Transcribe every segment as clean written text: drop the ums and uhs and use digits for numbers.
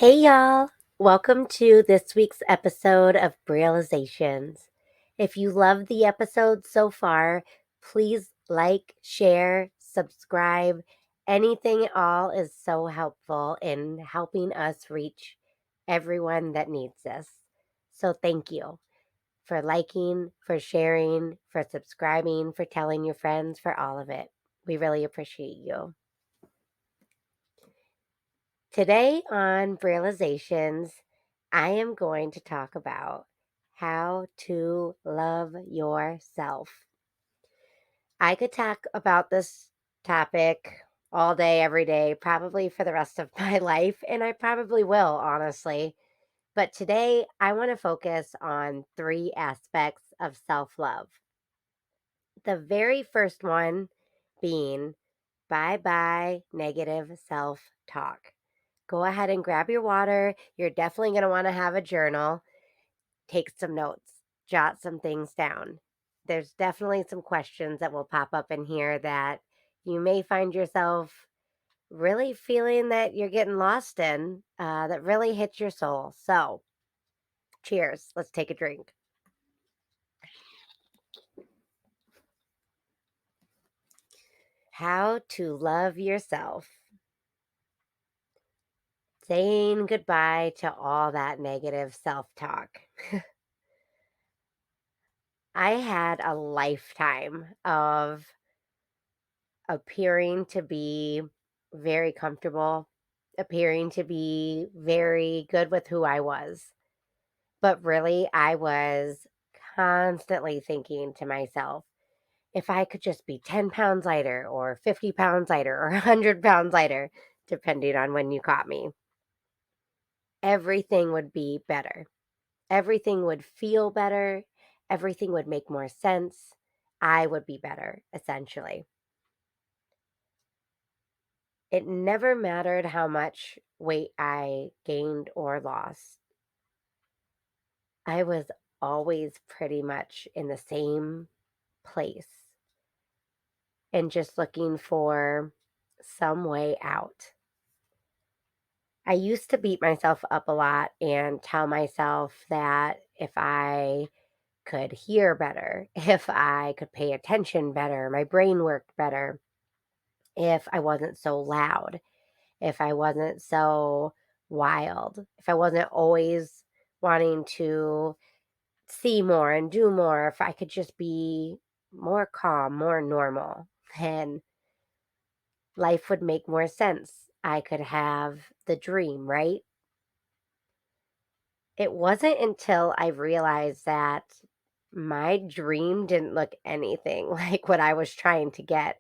Hey y'all, welcome to this week's episode of Breealizations. If you love the episode so far, please like, share, subscribe. Anything at all is so helpful in helping us reach everyone that needs this. So thank you for liking, for sharing, for subscribing, for telling your friends, for all of it. We really appreciate you. Today on Brealizations, I am going to talk about how to love yourself. I could talk about this topic all day, every day, probably for the rest of my life, and I probably will, honestly. But today, I want to focus on three aspects of self love. The very first one being bye bye negative self talk. Go ahead and grab your water. You're definitely going to want to have a journal. Take some notes, jot some things down. There's definitely some questions that will pop up in here that you may find yourself really feeling that you're getting lost in, that really hit your soul. So, cheers. Let's take a drink. How to love yourself. Saying goodbye to all that negative self talk. I had a lifetime of appearing to be very comfortable, appearing to be very good with who I was. But really, I was constantly thinking to myself, if I could just be 10 pounds lighter or 50 pounds lighter or 100 pounds lighter, depending on when you caught me, everything would be better. Everything would feel better. Everything would make more sense. I would be better, essentially. It never mattered how much weight I gained or lost. I was always pretty much in the same place and just looking for some way out. I used to beat myself up a lot and tell myself that if I could hear better, if I could pay attention better, my brain worked better, if I wasn't so loud, if I wasn't so wild, if I wasn't always wanting to see more and do more, if I could just be more calm, more normal, then life would make more sense. I could have the dream, right? It wasn't until I realized that my dream didn't look anything like what I was trying to get.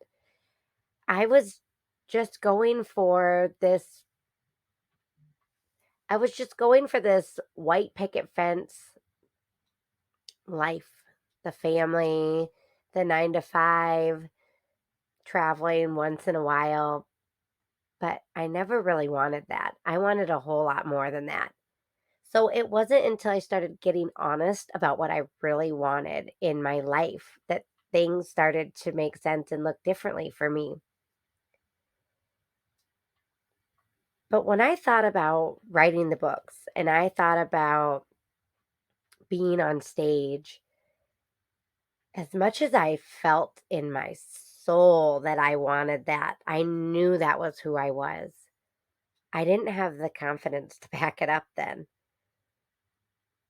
I was just going for this I was just going for this white picket fence life, the family, the 9 to 5, traveling once in a while, but I never really wanted that. I wanted a whole lot more than that. So it wasn't until I started getting honest about what I really wanted in my life that things started to make sense and look differently for me. But when I thought about writing the books and I thought about being on stage, as much as I felt in my soul that I wanted that, I knew that was who I was. I didn't have the confidence to back it up then.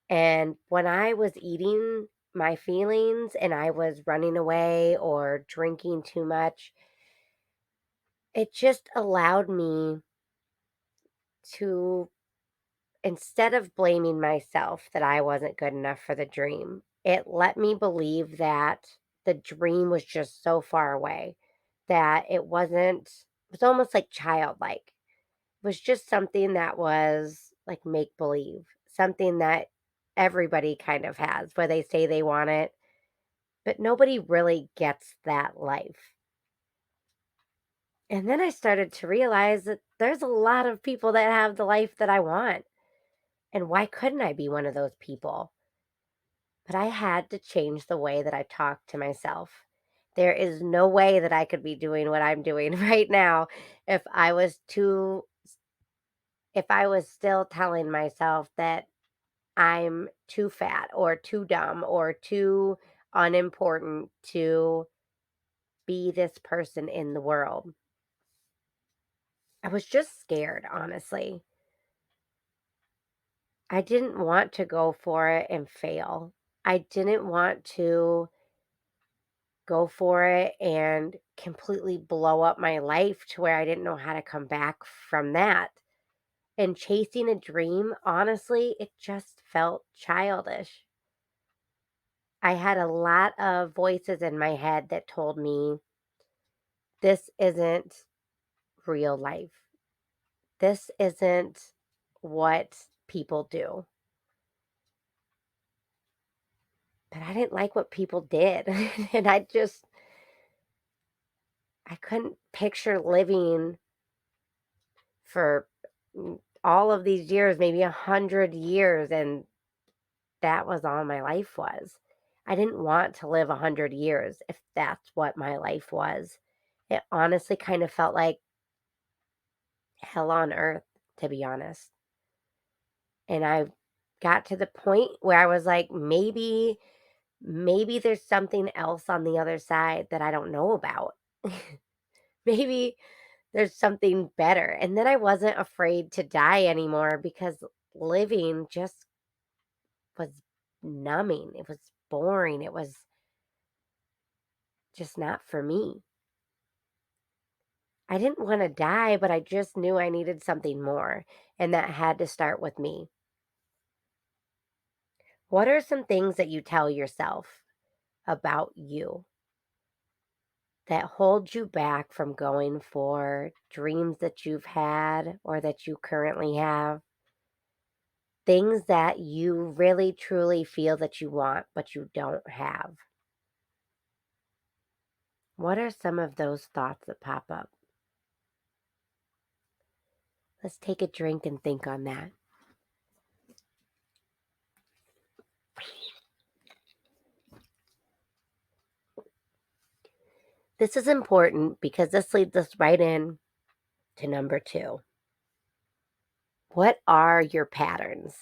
And when I was eating my feelings and I was running away or drinking too much, it just allowed me to, instead of blaming myself that I wasn't good enough for the dream, it let me believe that the dream was just so far away that it was almost like childlike. It was just something that was like make believe, something that everybody kind of has where they say they want it, but nobody really gets that life. And then I started to realize that there's a lot of people that have the life that I want. And why couldn't I be one of those people? But I had to change the way that I talk to myself. There is no way that I could be doing what I'm doing right now if I was too if I was still telling myself that I'm too fat or too dumb or too unimportant to be this person in the world. I was just scared, honestly. I didn't want to go for it and fail. I didn't want to go for it and completely blow up my life to where I didn't know how to come back from that. And chasing a dream, honestly, it just felt childish. I had a lot of voices in my head that told me this isn't real life. This isn't what people do. But I didn't like what people did. And I couldn't picture living for all of these years, maybe 100 years. And that was all my life was. I didn't want to live 100 years if that's what my life was. It honestly kind of felt like hell on earth, to be honest. And I got to the point where I was like, maybe there's something else on the other side that I don't know about. Maybe there's something better. And then I wasn't afraid to die anymore because living just was numbing. It was boring. It was just not for me. I didn't want to die, but I just knew I needed something more. And that had to start with me. What are some things that you tell yourself about you that hold you back from going for dreams that you've had or that you currently have? Things that you really truly feel that you want, but you don't have. What are some of those thoughts that pop up? Let's take a drink and think on that. This is important because this leads us right in to number two. What are your patterns?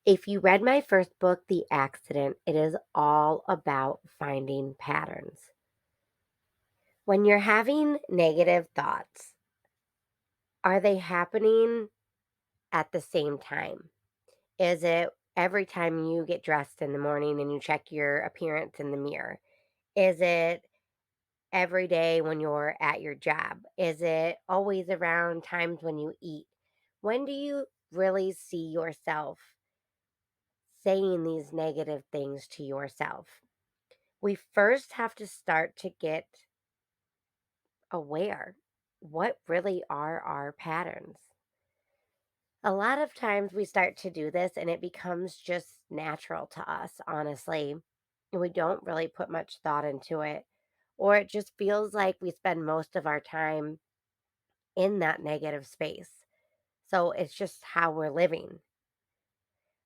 If you read my first book, The Accident, it is all about finding patterns. When you're having negative thoughts, are they happening at the same time? Is it every time you get dressed in the morning and you check your appearance in the mirror? Is it every day when you're at your job? Is it always around times when you eat? When do you really see yourself saying these negative things to yourself? We first have to start to get aware. What really are our patterns? A lot of times we start to do this and it becomes just natural to us, honestly. And we don't really put much thought into it. Or it just feels like we spend most of our time in that negative space. So it's just how we're living.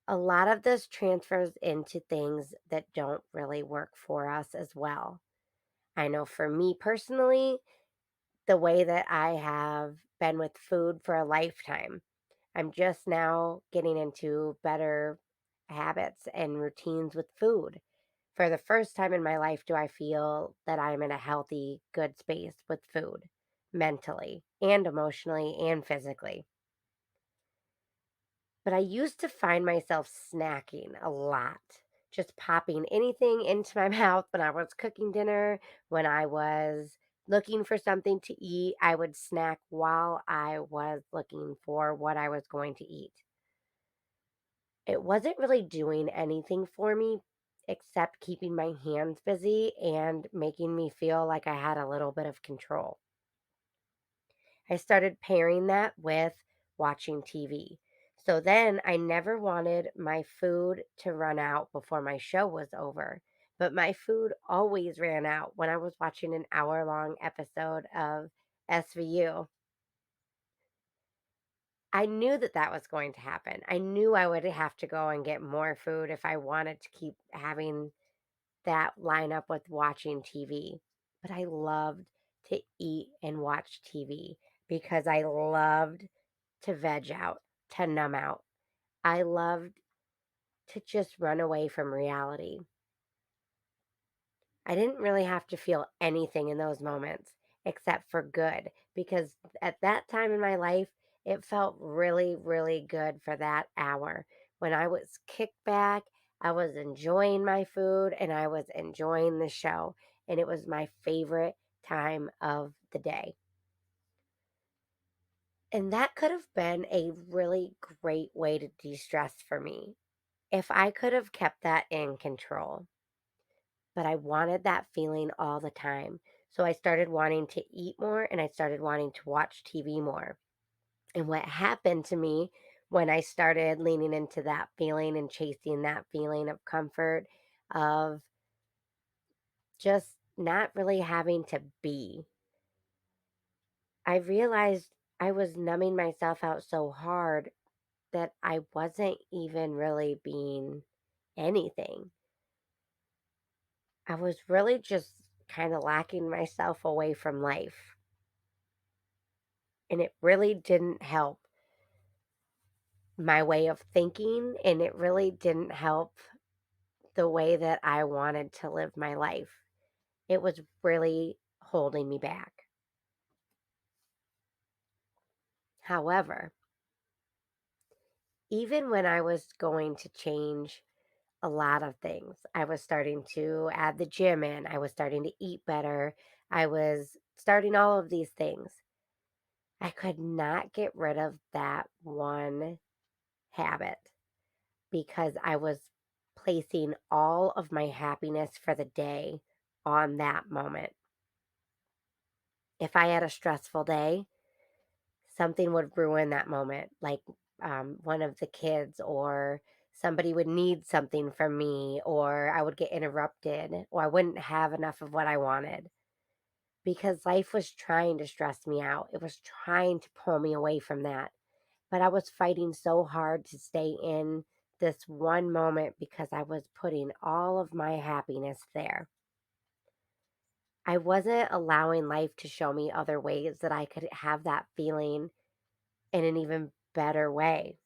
A lot of this transfers into things that don't really work for us as well. I know for me personally, the way that I have been with food for a lifetime, I'm just now getting into better habits and routines with food. For the first time in my life, do I feel that I'm in a healthy, good space with food, mentally and emotionally and physically. But I used to find myself snacking a lot, just popping anything into my mouth when I was cooking dinner, when I was looking for something to eat. I would snack while I was looking for what I was going to eat. It wasn't really doing anything for me except keeping my hands busy and making me feel like I had a little bit of control. I started pairing that with watching TV. So then I never wanted my food to run out before my show was over. But my food always ran out when I was watching an hour-long episode of SVU. I knew that that was going to happen. I knew I would have to go and get more food if I wanted to keep having that line up with watching TV. But I loved to eat and watch TV because I loved to veg out. to numb out. I loved to just run away from reality. I didn't really have to feel anything in those moments except for good because at that time in my life, it felt really, really good for that hour. When I was kicked back, I was enjoying my food and I was enjoying the show. And it was my favorite time of the day. And that could have been a really great way to de stress for me if I could have kept that in control. But I wanted that feeling all the time. So I started wanting to eat more and I started wanting to watch TV more. And what happened to me when I started leaning into that feeling and chasing that feeling of comfort, of just not really having to be, I realized I was numbing myself out so hard that I wasn't even really being anything. I was really just kind of locking myself away from life. And it really didn't help my way of thinking, and it really didn't help the way that I wanted to live my life. It was really holding me back. However, even when I was going to change a lot of things, I was starting to add the gym in, I was starting to eat better, I was starting all of these things. I could not get rid of that one habit because I was placing all of my happiness for the day on that moment. If I had a stressful day, something would ruin that moment, like one of the kids, or somebody would need something from me, or I would get interrupted, or I wouldn't have enough of what I wanted because life was trying to stress me out. It was trying to pull me away from that. But I was fighting so hard to stay in this one moment because I was putting all of my happiness there. I wasn't allowing life to show me other ways that I could have that feeling in an even better way.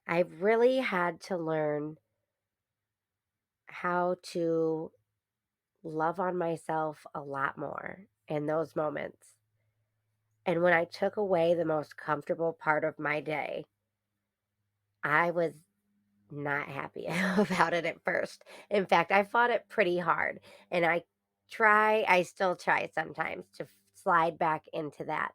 I really had to learn how to love on myself a lot more in those moments. And when I took away the most comfortable part of my day, I was not happy about it at first. In fact, I fought it pretty hard, and I still try sometimes to slide back into that.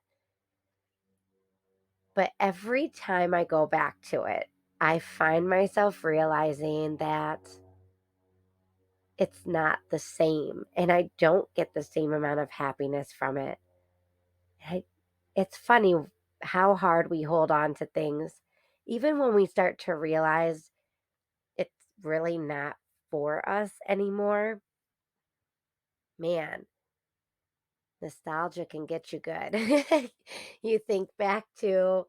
But every time I go back to it, I find myself realizing that it's not the same, and I don't get the same amount of happiness from it. I, it's funny how hard we hold on to things, even when we start to realize it's really not for us anymore. Man, nostalgia can get you good. You think back to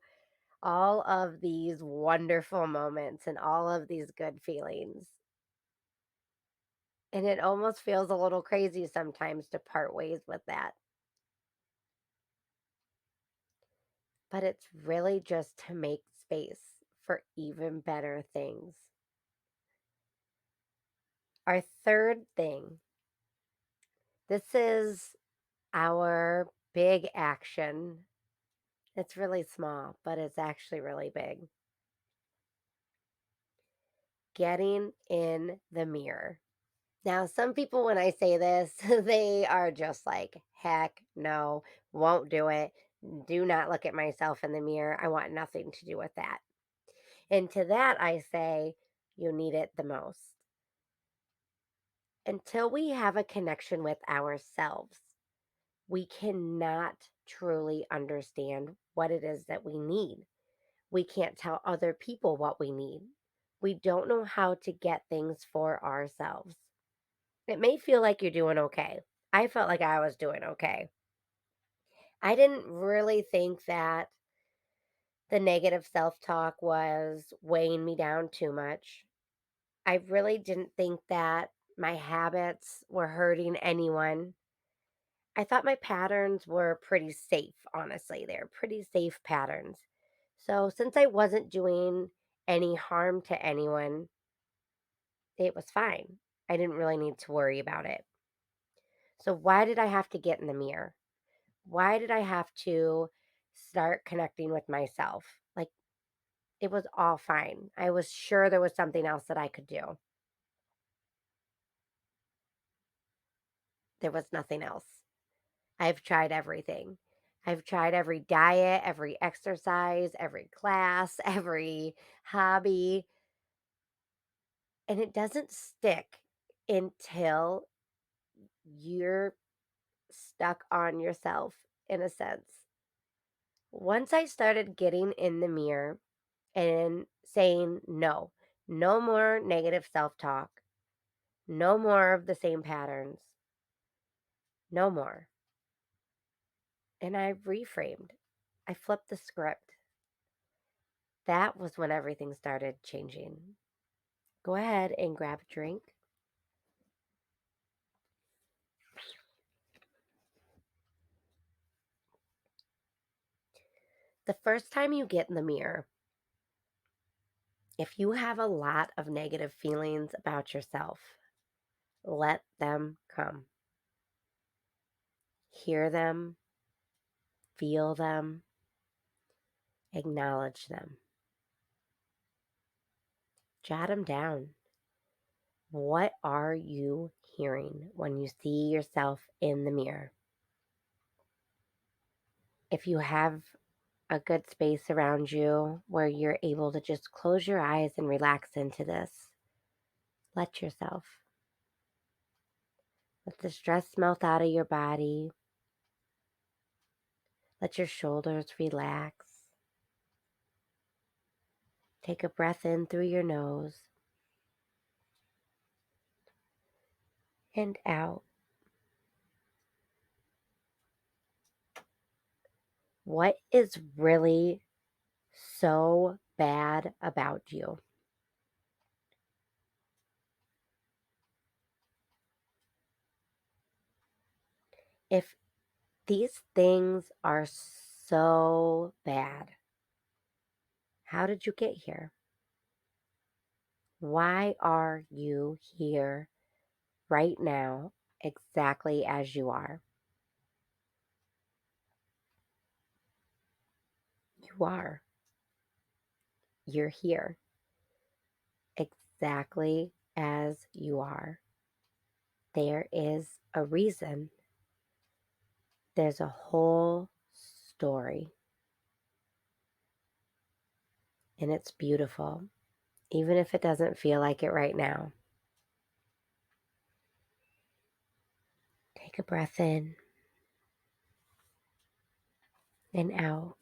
all of these wonderful moments and all of these good feelings. And it almost feels a little crazy sometimes to part ways with that. But it's really just to make space for even better things. Our third thing, this is our big action. It's really small, but it's actually really big. Getting in the mirror. Now, some people, when I say this, they are just like, heck no, won't do it. Do not look at myself in the mirror. I want nothing to do with that. And to that, I say, you need it the most. Until we have a connection with ourselves, we cannot truly understand what it is that we need. We can't tell other people what we need. We don't know how to get things for ourselves. It may feel like you're doing okay. I felt like I was doing okay. I didn't really think that the negative self talk was weighing me down too much. I really didn't think that my habits were hurting anyone. I thought my patterns were pretty safe, honestly. They're pretty safe patterns. So, since I wasn't doing any harm to anyone, it was fine. I didn't really need to worry about it. So, why did I have to get in the mirror? Why did I have to start connecting with myself? Like, it was all fine. I was sure there was something else that I could do. There was nothing else. I've tried everything. I've tried every diet, every exercise, every class, every hobby, and it doesn't stick until you're stuck on yourself in a sense. Once I started getting in the mirror and saying no, no more negative self talk, no more of the same patterns, no more. And I reframed, I flipped the script. That was when everything started changing. Go ahead and grab a drink. The first time you get in the mirror, if you have a lot of negative feelings about yourself, let them come. Hear them, feel them, acknowledge them. Jot them down. What are you hearing when you see yourself in the mirror? If you have a good space around you where you're able to just close your eyes and relax into this, let yourself. Let the stress melt out of your body. Let your shoulders relax. Take a breath in through your nose and out. What is really so bad about you? If these things are so bad, how did you get here? Why are you here right now exactly as you are? You are. You're here exactly as you are. There is a reason. There's a whole story, and it's beautiful, even if it doesn't feel like it right now. Take a breath in and out.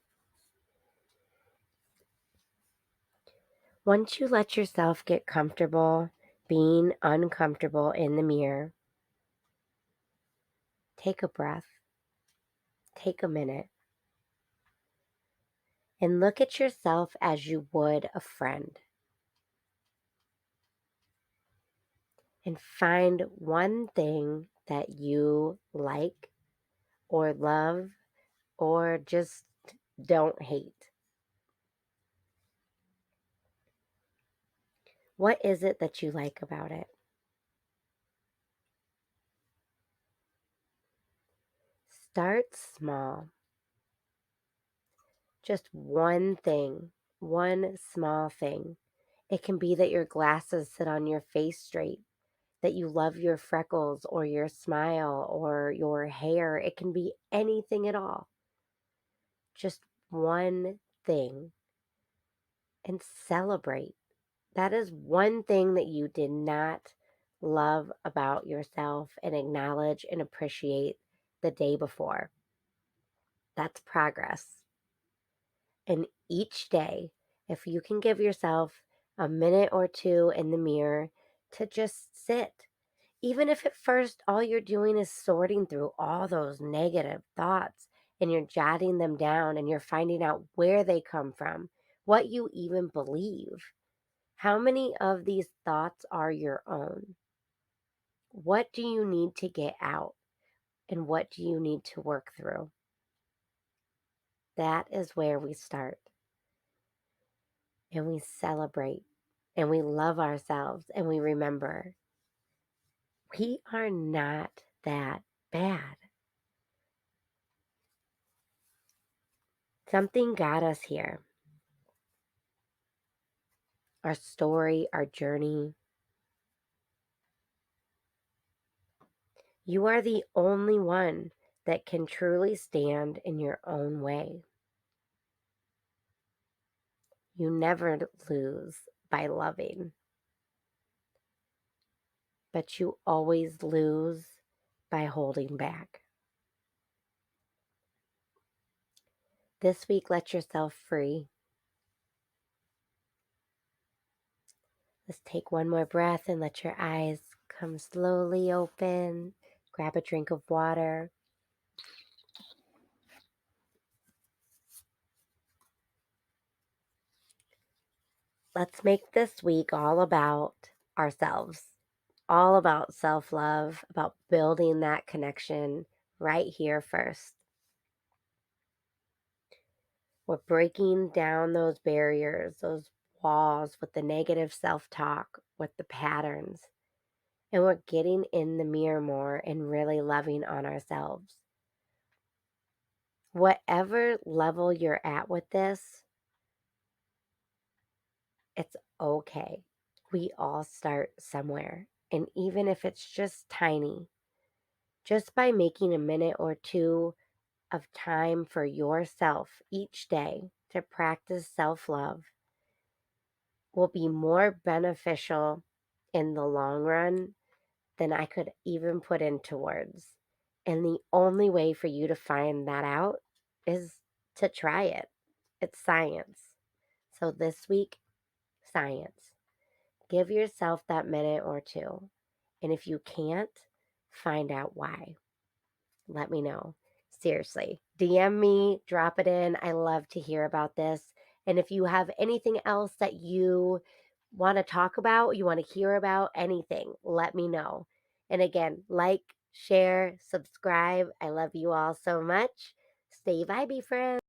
Once you let yourself get comfortable being uncomfortable in the mirror, take a breath, take a minute, and look at yourself as you would a friend. And find one thing that you like or love or just don't hate. What is it that you like about it? Start small. Just one thing, one small thing. It can be that your glasses sit on your face straight, that you love your freckles or your smile or your hair. It can be anything at all. Just one thing, and celebrate. That is one thing that you did not love about yourself and acknowledge and appreciate the day before. That's progress. And each day, if you can give yourself a minute or two in the mirror to just sit, even if at first all you're doing is sorting through all those negative thoughts and you're jotting them down and you're finding out where they come from, what you even believe. How many of these thoughts are your own? What do you need to get out? And what do you need to work through? That is where we start. and we celebrate and we love ourselves and we remember we are not that bad. Something got us here. Our story, our journey. You are the only one that can truly stand in your own way. You never lose by loving, but you always lose by holding back. This week, let yourself free. Let's take one more breath and let your eyes come slowly open. Grab a drink of water. Let's make this week all about ourselves, all about self love, about building that connection right here first. We're breaking down those barriers, those walls with the negative self talk, with the patterns, and we're getting in the mirror more and really loving on ourselves. Whatever level you're at with this, it's okay. We all start somewhere. And even if it's just tiny, just by making a minute or two of time for yourself each day to practice self love will be more beneficial in the long run than I could even put into words. And the only way for you to find that out is to try it. It's science. So this week, science. Give yourself that minute or two. And if you can't, find out why. Let me know. Seriously, DM me, drop it in. I love to hear about this. And if you have anything else that you want to talk about, you want to hear about, anything, let me know. And again, like, share, subscribe. I love you all so much. Stay vibey, friends.